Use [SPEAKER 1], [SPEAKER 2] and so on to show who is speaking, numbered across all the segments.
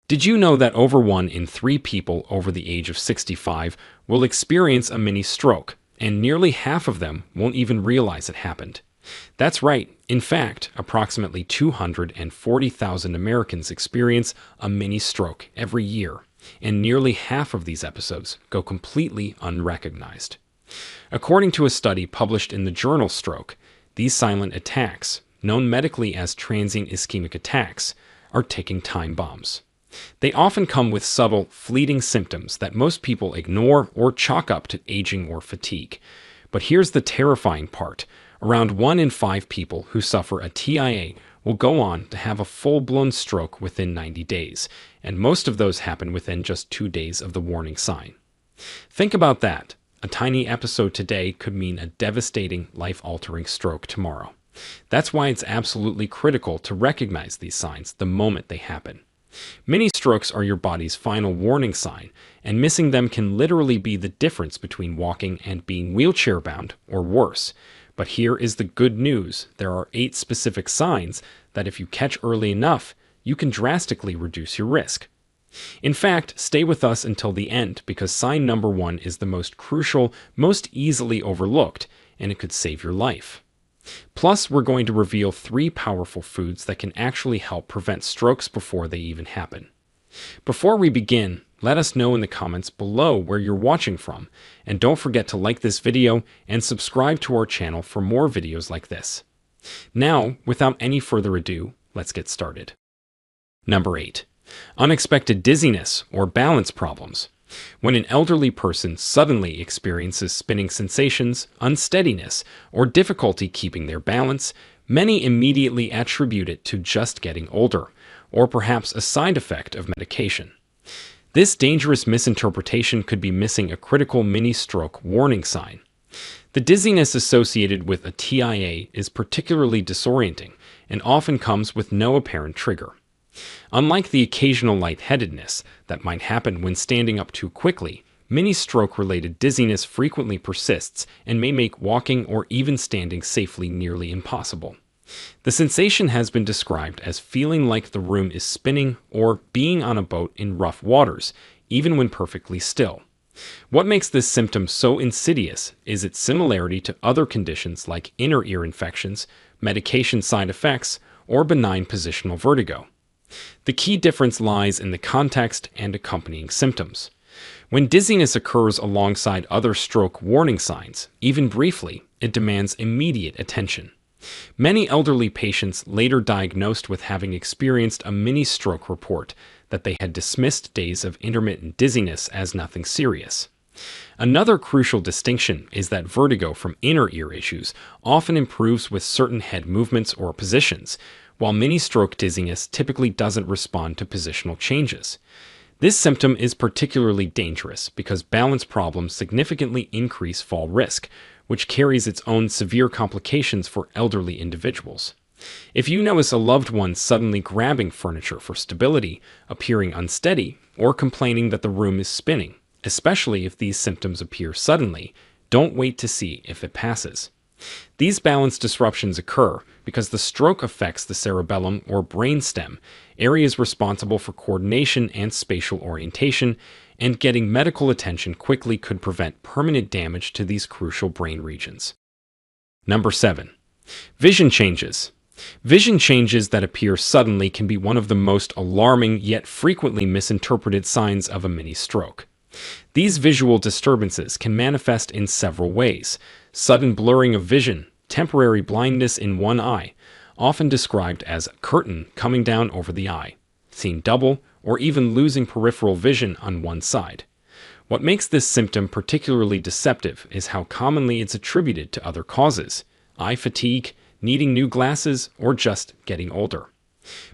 [SPEAKER 1] Did you know that over 1 in 3 people over the age of 65 will experience a mini stroke, and nearly half of them won't even realize it happened? That's right. In fact, approximately 240,000 Americans experience a mini stroke every year, and nearly half of these episodes go completely unrecognized. According to a study published in the journal Stroke, these silent attacks, known medically as transient ischemic attacks, are ticking time bombs. They often come with subtle, fleeting symptoms that most people ignore or chalk up to aging or fatigue. But here's the terrifying part. Around 1 in 5 people who suffer a TIA will go on to have a full-blown stroke within 90 days, and most of those happen within just 2 days of the warning sign. Think about that. A tiny episode today could mean a devastating, life-altering stroke tomorrow. That's why it's absolutely critical to recognize these signs the moment they happen. Mini strokes are your body's final warning sign, and missing them can literally be the difference between walking and being wheelchair-bound or worse. But here is the good news. There are 8 specific signs that if you catch early enough, you can drastically reduce your risk. In fact, stay with us until the end because sign number 1 is the most crucial, most easily overlooked, and it could save your life. Plus, we're going to reveal 3 powerful foods that can actually help prevent strokes before they even happen. Before we begin, let us know in the comments below where you're watching from, and don't forget to like this video and subscribe to our channel for more videos like this. Now, without any further ado, let's get started. Number 8. Unexpected dizziness or balance problems. When an elderly person suddenly experiences spinning sensations, unsteadiness, or difficulty keeping their balance, many immediately attribute it to just getting older, or perhaps a side effect of medication. This dangerous misinterpretation could be missing a critical mini-stroke warning sign. The dizziness associated with a TIA is particularly disorienting and often comes with no apparent trigger. Unlike the occasional lightheadedness that might happen when standing up too quickly, mini-stroke-related dizziness frequently persists and may make walking or even standing safely nearly impossible. The sensation has been described as feeling like the room is spinning or being on a boat in rough waters, even when perfectly still. What makes this symptom so insidious is its similarity to other conditions like inner ear infections, medication side effects, or benign positional vertigo. The key difference lies in the context and accompanying symptoms. When dizziness occurs alongside other stroke warning signs, even briefly, it demands immediate attention. Many elderly patients later diagnosed with having experienced a mini-stroke report that they had dismissed days of intermittent dizziness as nothing serious. Another crucial distinction is that vertigo from inner ear issues often improves with certain head movements or positions, while mini-stroke dizziness typically doesn't respond to positional changes. This symptom is particularly dangerous because balance problems significantly increase fall risk, which carries its own severe complications for elderly individuals. If you notice a loved one suddenly grabbing furniture for stability, appearing unsteady, or complaining that the room is spinning, especially if these symptoms appear suddenly, don't wait to see if it passes. These balance disruptions occur because the stroke affects the cerebellum or brainstem, areas responsible for coordination and spatial orientation, and getting medical attention quickly could prevent permanent damage to these crucial brain regions. Number 7. Vision changes. Vision changes that appear suddenly can be one of the most alarming yet frequently misinterpreted signs of a mini-stroke. These visual disturbances can manifest in several ways. Sudden blurring of vision, temporary blindness in one eye, often described as a curtain coming down over the eye, seen double, or even losing peripheral vision on one side. What makes this symptom particularly deceptive is how commonly it's attributed to other causes: eye fatigue, needing new glasses, or just getting older.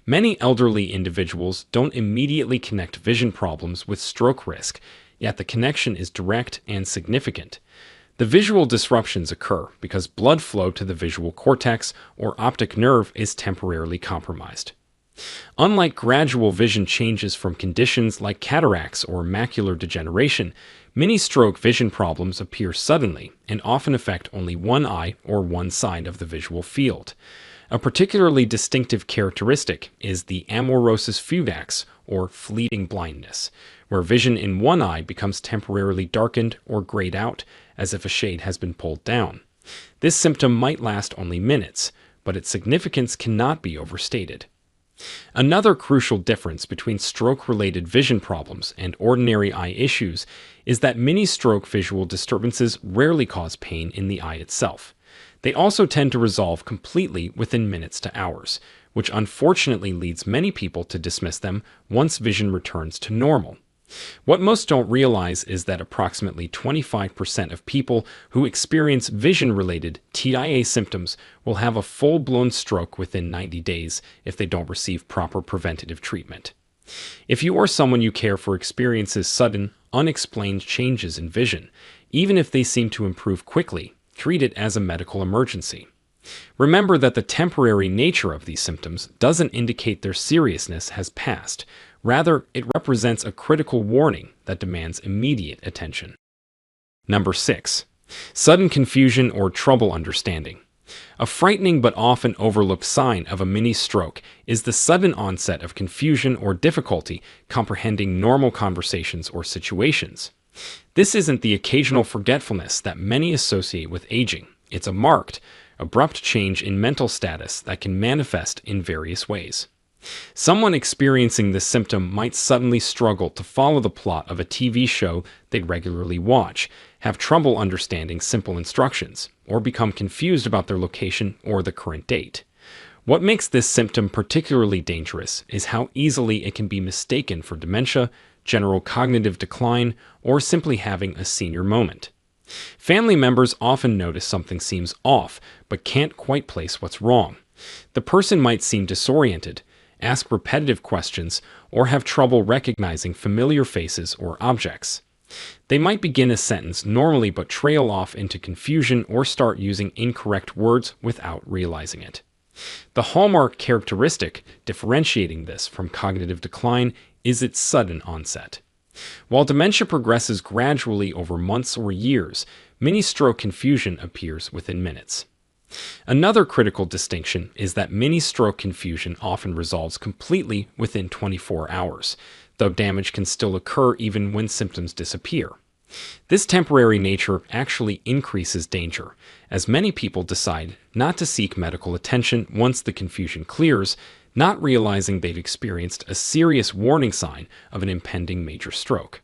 [SPEAKER 1] Many elderly individuals don't immediately connect vision problems with stroke risk, yet the connection is direct and significant. The visual disruptions occur because blood flow to the visual cortex or optic nerve is temporarily compromised. Unlike gradual vision changes from conditions like cataracts or macular degeneration, mini-stroke vision problems appear suddenly and often affect only one eye or one side of the visual field. A particularly distinctive characteristic is the amaurosis fugax, or fleeting blindness, where vision in one eye becomes temporarily darkened or grayed out as if a shade has been pulled down. This symptom might last only minutes, but its significance cannot be overstated. Another crucial difference between stroke-related vision problems and ordinary eye issues is that mini-stroke visual disturbances rarely cause pain in the eye itself. They also tend to resolve completely within minutes to hours, which unfortunately leads many people to dismiss them once vision returns to normal. What most don't realize is that approximately 25% of people who experience vision-related TIA symptoms will have a full-blown stroke within 90 days if they don't receive proper preventative treatment. If you or someone you care for experiences sudden, unexplained changes in vision, even if they seem to improve quickly, treat it as a medical emergency. Remember that the temporary nature of these symptoms doesn't indicate their seriousness has passed. Rather, it represents a critical warning that demands immediate attention. Number 6. Sudden confusion or trouble understanding. A frightening but often overlooked sign of a mini-stroke is the sudden onset of confusion or difficulty comprehending normal conversations or situations. This isn't the occasional forgetfulness that many associate with aging. It's a marked, abrupt change in mental status that can manifest in various ways. Someone experiencing this symptom might suddenly struggle to follow the plot of a TV show they regularly watch, have trouble understanding simple instructions, or become confused about their location or the current date. What makes this symptom particularly dangerous is how easily it can be mistaken for dementia, general cognitive decline, or simply having a senior moment. Family members often notice something seems off, but can't quite place what's wrong. The person might seem disoriented, ask repetitive questions, or have trouble recognizing familiar faces or objects. They might begin a sentence normally but trail off into confusion or start using incorrect words without realizing it. The hallmark characteristic differentiating this from cognitive decline is its sudden onset. While dementia progresses gradually over months or years, mini-stroke confusion appears within minutes. Another critical distinction is that mini-stroke confusion often resolves completely within 24 hours, though damage can still occur even when symptoms disappear. This temporary nature actually increases danger, as many people decide not to seek medical attention once the confusion clears, not realizing they've experienced a serious warning sign of an impending major stroke.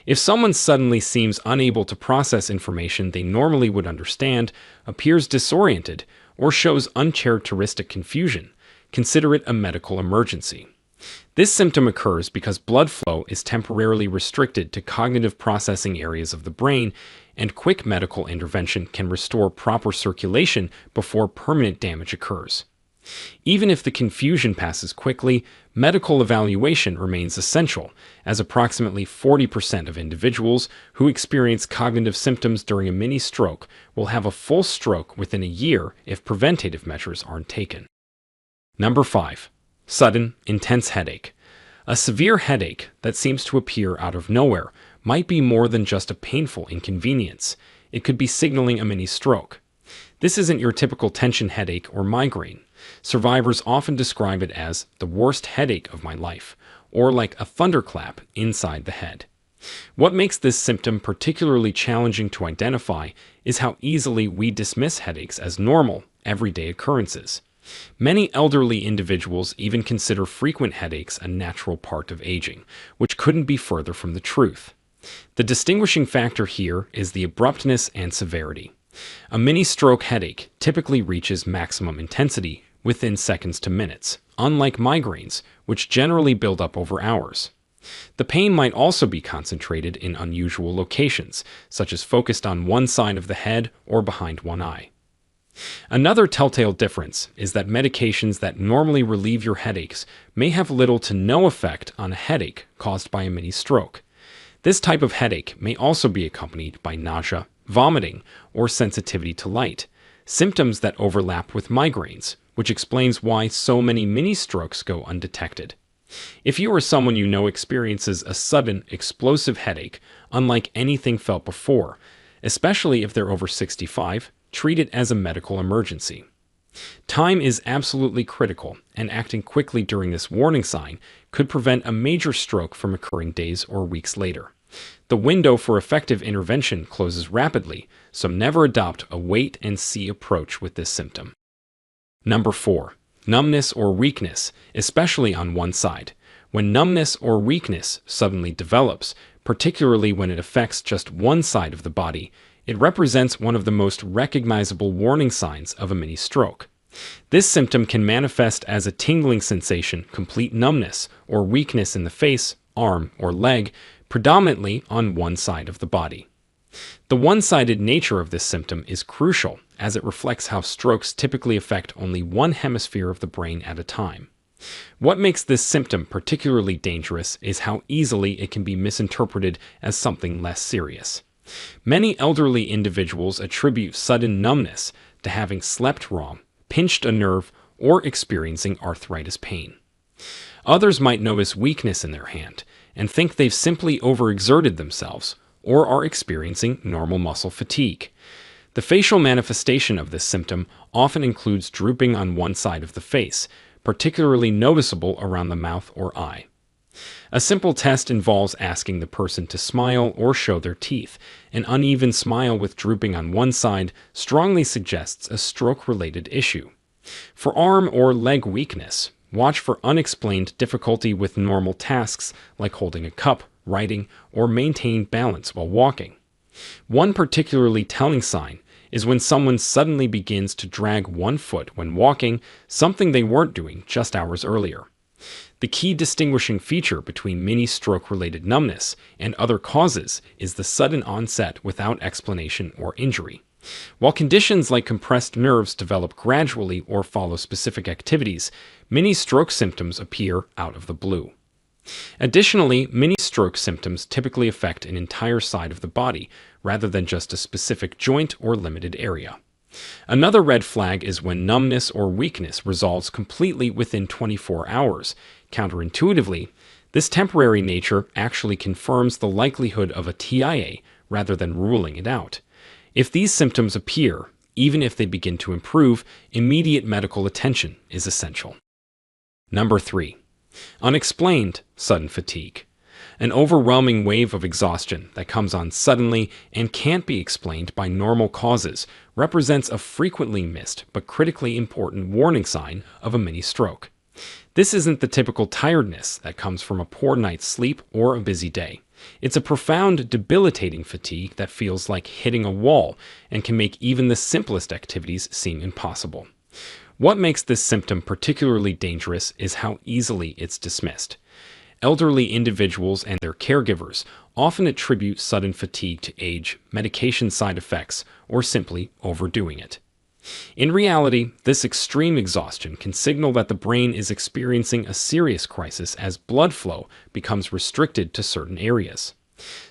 [SPEAKER 1] If someone suddenly seems unable to process information they normally would understand, appears disoriented, or shows uncharacteristic confusion, consider it a medical emergency. This symptom occurs because blood flow is temporarily restricted to cognitive processing areas of the brain, and quick medical intervention can restore proper circulation before permanent damage occurs. Even if the confusion passes quickly, medical evaluation remains essential, as approximately 40% of individuals who experience cognitive symptoms during a mini-stroke will have a full stroke within a year if preventative measures aren't taken. Number 5. Sudden, intense headache. A severe headache that seems to appear out of nowhere might be more than just a painful inconvenience. It could be signaling a mini-stroke. This isn't your typical tension headache or migraine. Survivors often describe it as the worst headache of my life, or like a thunderclap inside the head. What makes this symptom particularly challenging to identify is how easily we dismiss headaches as normal, everyday occurrences. Many elderly individuals even consider frequent headaches a natural part of aging, which couldn't be further from the truth. The distinguishing factor here is the abruptness and severity. A mini-stroke headache typically reaches maximum intensity within seconds to minutes, unlike migraines, which generally build up over hours. The pain might also be concentrated in unusual locations, such as focused on one side of the head or behind one eye. Another telltale difference is that medications that normally relieve your headaches may have little to no effect on a headache caused by a mini-stroke. This type of headache may also be accompanied by nausea, vomiting, or sensitivity to light, symptoms that overlap with migraines, which explains why so many mini-strokes go undetected. If you or someone you know experiences a sudden, explosive headache unlike anything felt before, especially if they're over 65, treat it as a medical emergency. Time is absolutely critical, and acting quickly during this warning sign could prevent a major stroke from occurring days or weeks later. The window for effective intervention closes rapidly, so never adopt a wait and see approach with this symptom. Number 4. Numbness or weakness, especially on one side. When numbness or weakness suddenly develops, particularly when it affects just one side of the body, it represents one of the most recognizable warning signs of a mini stroke. This symptom can manifest as a tingling sensation, complete numbness, or weakness in the face, arm, or leg, predominantly on one side of the body. The one-sided nature of this symptom is crucial, as it reflects how strokes typically affect only one hemisphere of the brain at a time. What makes this symptom particularly dangerous is how easily it can be misinterpreted as something less serious. Many elderly individuals attribute sudden numbness to having slept wrong, pinched a nerve, or experiencing arthritis pain. Others might notice weakness in their hand and think they've simply overexerted themselves or are experiencing normal muscle fatigue. The facial manifestation of this symptom often includes drooping on one side of the face, particularly noticeable around the mouth or eye. A simple test involves asking the person to smile or show their teeth. An uneven smile with drooping on one side strongly suggests a stroke-related issue. For arm or leg weakness, watch for unexplained difficulty with normal tasks like holding a cup, writing, or maintaining balance while walking. One particularly telling sign is when someone suddenly begins to drag one foot when walking, something they weren't doing just hours earlier. The key distinguishing feature between mini stroke-related numbness and other causes is the sudden onset without explanation or injury. While conditions like compressed nerves develop gradually or follow specific activities, mini stroke symptoms appear out of the blue. Additionally, mini stroke symptoms typically affect an entire side of the body rather than just a specific joint or limited area. Another red flag is when numbness or weakness resolves completely within 24 hours. Counterintuitively, this temporary nature actually confirms the likelihood of a TIA rather than ruling it out. If these symptoms appear, even if they begin to improve, immediate medical attention is essential. Number 3. Unexplained sudden fatigue. An overwhelming wave of exhaustion that comes on suddenly and can't be explained by normal causes represents a frequently missed but critically important warning sign of a mini stroke. This isn't the typical tiredness that comes from a poor night's sleep or a busy day. It's a profound, debilitating fatigue that feels like hitting a wall and can make even the simplest activities seem impossible. What makes this symptom particularly dangerous is how easily it's dismissed. Elderly individuals and their caregivers often attribute sudden fatigue to age, medication side effects, or simply overdoing it. In reality, this extreme exhaustion can signal that the brain is experiencing a serious crisis as blood flow becomes restricted to certain areas.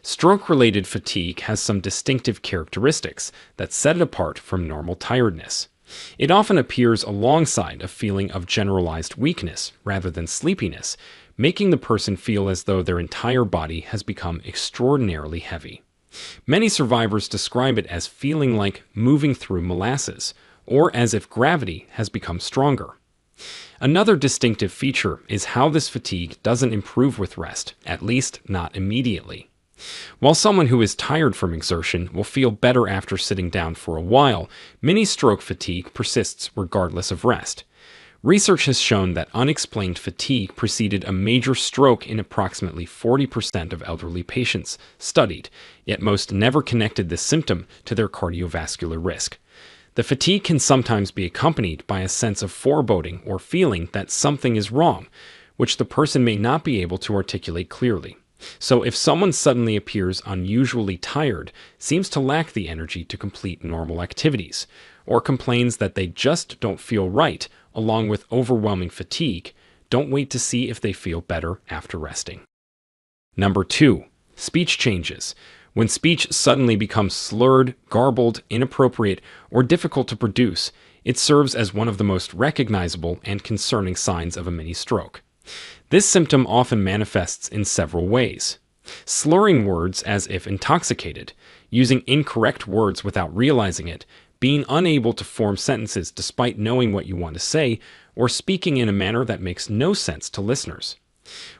[SPEAKER 1] Stroke-related fatigue has some distinctive characteristics that set it apart from normal tiredness. It often appears alongside a feeling of generalized weakness rather than sleepiness, making the person feel as though their entire body has become extraordinarily heavy. Many survivors describe it as feeling like moving through molasses, or as if gravity has become stronger. Another distinctive feature is how this fatigue doesn't improve with rest, at least not immediately. While someone who is tired from exertion will feel better after sitting down for a while, mini stroke fatigue persists regardless of rest. Research has shown that unexplained fatigue preceded a major stroke in approximately 40% of elderly patients studied, yet most never connected this symptom to their cardiovascular risk. The fatigue can sometimes be accompanied by a sense of foreboding or feeling that something is wrong, which the person may not be able to articulate clearly. So if someone suddenly appears unusually tired, seems to lack the energy to complete normal activities, or complains that they just don't feel right, along with overwhelming fatigue, don't wait to see if they feel better after resting. Number 2. Speech changes. When speech suddenly becomes slurred, garbled, inappropriate, or difficult to produce, it serves as one of the most recognizable and concerning signs of a mini stroke. This symptom often manifests in several ways. Slurring words as if intoxicated, using incorrect words without realizing it, being unable to form sentences despite knowing what you want to say, or speaking in a manner that makes no sense to listeners.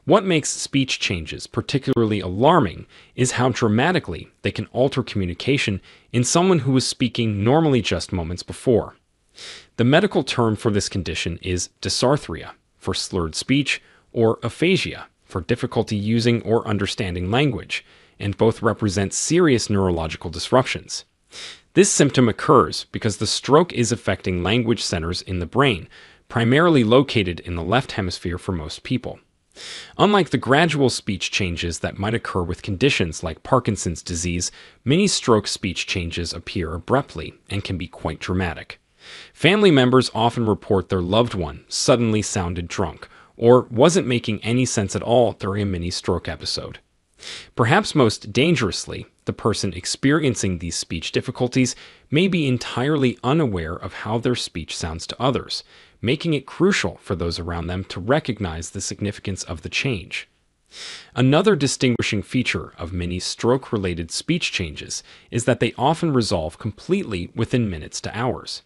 [SPEAKER 1] What makes speech changes particularly alarming is how dramatically they can alter communication in someone who was speaking normally just moments before. The medical term for this condition is dysarthria, for slurred speech, or aphasia, for difficulty using or understanding language, and both represent serious neurological disruptions. This symptom occurs because the stroke is affecting language centers in the brain, primarily located in the left hemisphere for most people. Unlike the gradual speech changes that might occur with conditions like Parkinson's disease, mini stroke speech changes appear abruptly and can be quite dramatic. Family members often report their loved one suddenly sounded drunk or wasn't making any sense at all during a mini stroke episode. Perhaps most dangerously, the person experiencing these speech difficulties may be entirely unaware of how their speech sounds to others, making it crucial for those around them to recognize the significance of the change. Another distinguishing feature of many stroke-related speech changes is that they often resolve completely within minutes to hours.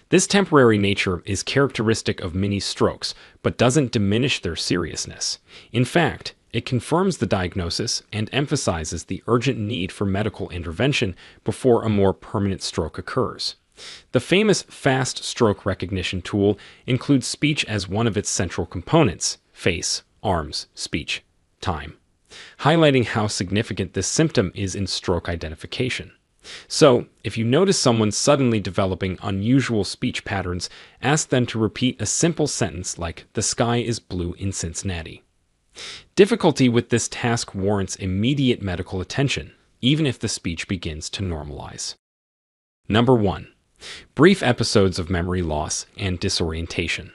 [SPEAKER 1] This temporary nature is characteristic of mini strokes, but doesn't diminish their seriousness. In fact, it confirms the diagnosis and emphasizes the urgent need for medical intervention before a more permanent stroke occurs. The famous fast stroke recognition tool includes speech as one of its central components: face, arms, speech, time, highlighting how significant this symptom is in stroke identification. So, if you notice someone suddenly developing unusual speech patterns, ask them to repeat a simple sentence like, "The sky is blue in Cincinnati." Difficulty with this task warrants immediate medical attention, even if the speech begins to normalize. Number 1. Brief episodes of memory loss and disorientation.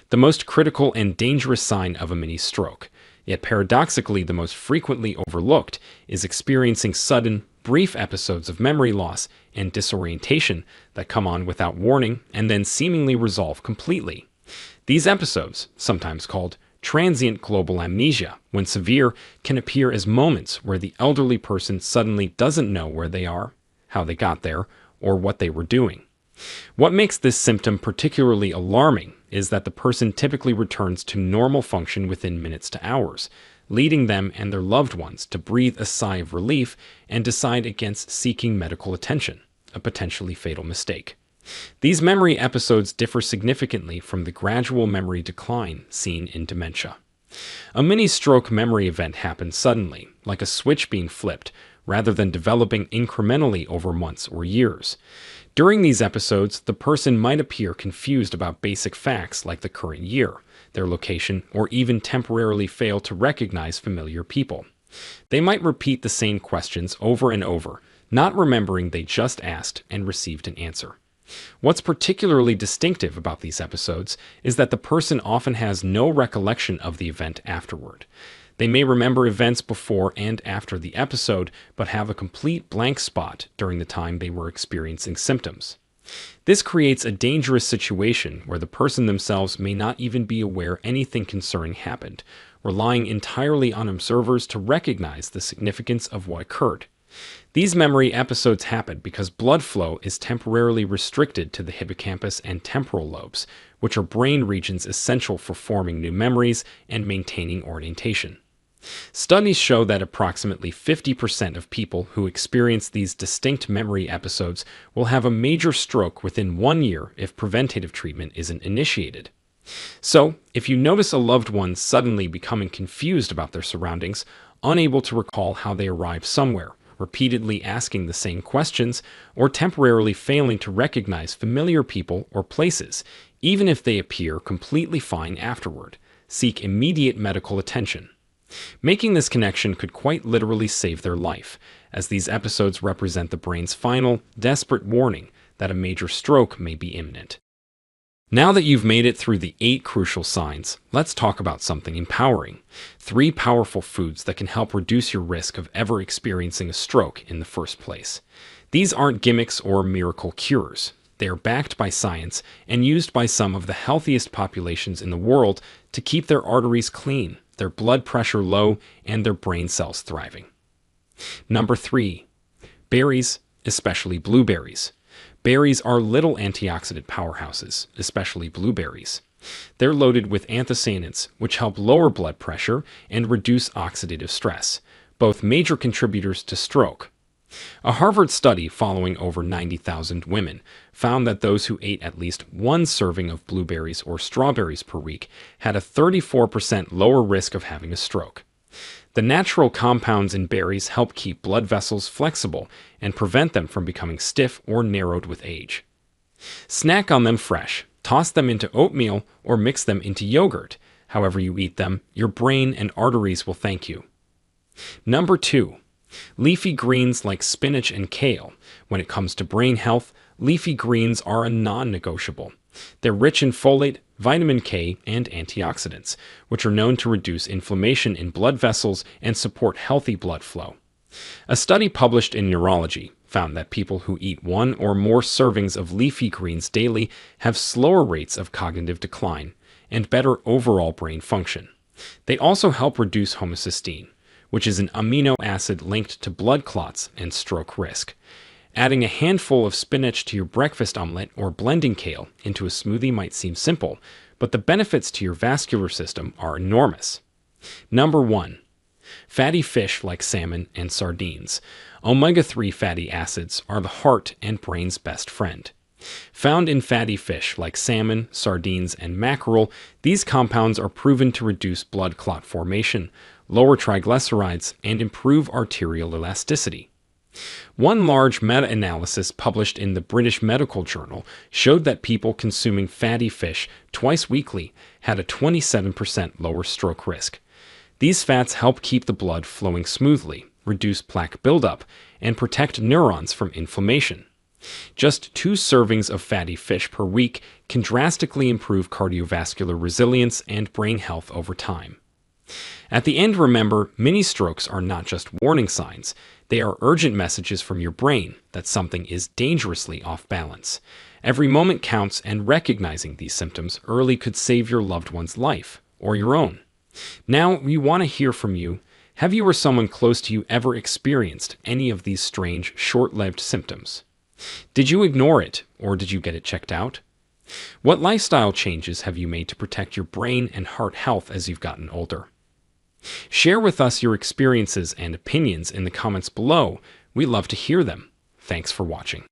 [SPEAKER 1] The most critical and dangerous sign of a mini stroke, yet paradoxically the most frequently overlooked, is experiencing sudden, brief episodes of memory loss and disorientation that come on without warning and then seemingly resolve completely. These episodes, sometimes called transient global amnesia, when severe, can appear as moments where the elderly person suddenly doesn't know where they are, how they got there, or what they were doing. What makes this symptom particularly alarming is that the person typically returns to normal function within minutes to hours, leading them and their loved ones to breathe a sigh of relief and decide against seeking medical attention, a potentially fatal mistake. These memory episodes differ significantly from the gradual memory decline seen in dementia. A mini-stroke memory event happens suddenly, like a switch being flipped, rather than developing incrementally over months or years. During these episodes, the person might appear confused about basic facts like the current year, their location, or even temporarily fail to recognize familiar people. They might repeat the same questions over and over, not remembering they just asked and received an answer. What's particularly distinctive about these episodes is that the person often has no recollection of the event afterward. They may remember events before and after the episode, but have a complete blank spot during the time they were experiencing symptoms. This creates a dangerous situation where the person themselves may not even be aware anything concerning happened, relying entirely on observers to recognize the significance of what occurred. These memory episodes happen because blood flow is temporarily restricted to the hippocampus and temporal lobes, which are brain regions essential for forming new memories and maintaining orientation. Studies show that approximately 50% of people who experience these distinct memory episodes will have a major stroke within 1 year if preventative treatment isn't initiated. So, if you notice a loved one suddenly becoming confused about their surroundings, unable to recall how they arrived somewhere, repeatedly asking the same questions, or temporarily failing to recognize familiar people or places, even if they appear completely fine afterward, seek immediate medical attention. Making this connection could quite literally save their life, as these episodes represent the brain's final, desperate warning that a major stroke may be imminent. Now that you've made it through the 8 crucial signs, let's talk about something empowering. 3 powerful foods that can help reduce your risk of ever experiencing a stroke in the first place. These aren't gimmicks or miracle cures. They are backed by science and used by some of the healthiest populations in the world to keep their arteries clean, their blood pressure low, and their brain cells thriving. Number 3. Berries, especially blueberries. Berries are little antioxidant powerhouses, especially blueberries. They're loaded with anthocyanins, which help lower blood pressure and reduce oxidative stress, both major contributors to stroke. A Harvard study following over 90,000 women found that those who ate at least one serving of blueberries or strawberries per week had a 34% lower risk of having a stroke. The natural compounds in berries help keep blood vessels flexible and prevent them from becoming stiff or narrowed with age. Snack on them fresh, toss them into oatmeal, or mix them into yogurt. However you eat them, your brain and arteries will thank you. Number 2. Leafy greens like spinach and kale. When it comes to brain health, leafy greens are a non-negotiable. They're rich in folate, vitamin K, and antioxidants, which are known to reduce inflammation in blood vessels and support healthy blood flow. A study published in Neurology found that people who eat one or more servings of leafy greens daily have slower rates of cognitive decline and better overall brain function. They also help reduce homocysteine, which is an amino acid linked to blood clots and stroke risk. Adding a handful of spinach to your breakfast omelet or blending kale into a smoothie might seem simple, but the benefits to your vascular system are enormous. Number 1. Fatty fish like salmon and sardines. Omega-3 fatty acids are the heart and brain's best friend. Found in fatty fish like salmon, sardines, and mackerel, these compounds are proven to reduce blood clot formation, lower triglycerides, and improve arterial elasticity. One large meta-analysis published in the British Medical Journal showed that people consuming fatty fish twice weekly had a 27% lower stroke risk. These fats help keep the blood flowing smoothly, reduce plaque buildup, and protect neurons from inflammation. Just 2 servings of fatty fish per week can drastically improve cardiovascular resilience and brain health over time. At the end, remember, mini strokes are not just warning signs. They are urgent messages from your brain that something is dangerously off balance. Every moment counts, and recognizing these symptoms early could save your loved one's life, or your own. Now, we want to hear from you. Have you or someone close to you ever experienced any of these strange, short-lived symptoms? Did you ignore it, or did you get it checked out? What lifestyle changes have you made to protect your brain and heart health as you've gotten older? Share with us your experiences and opinions in the comments below. We'd love to hear them. Thanks for watching.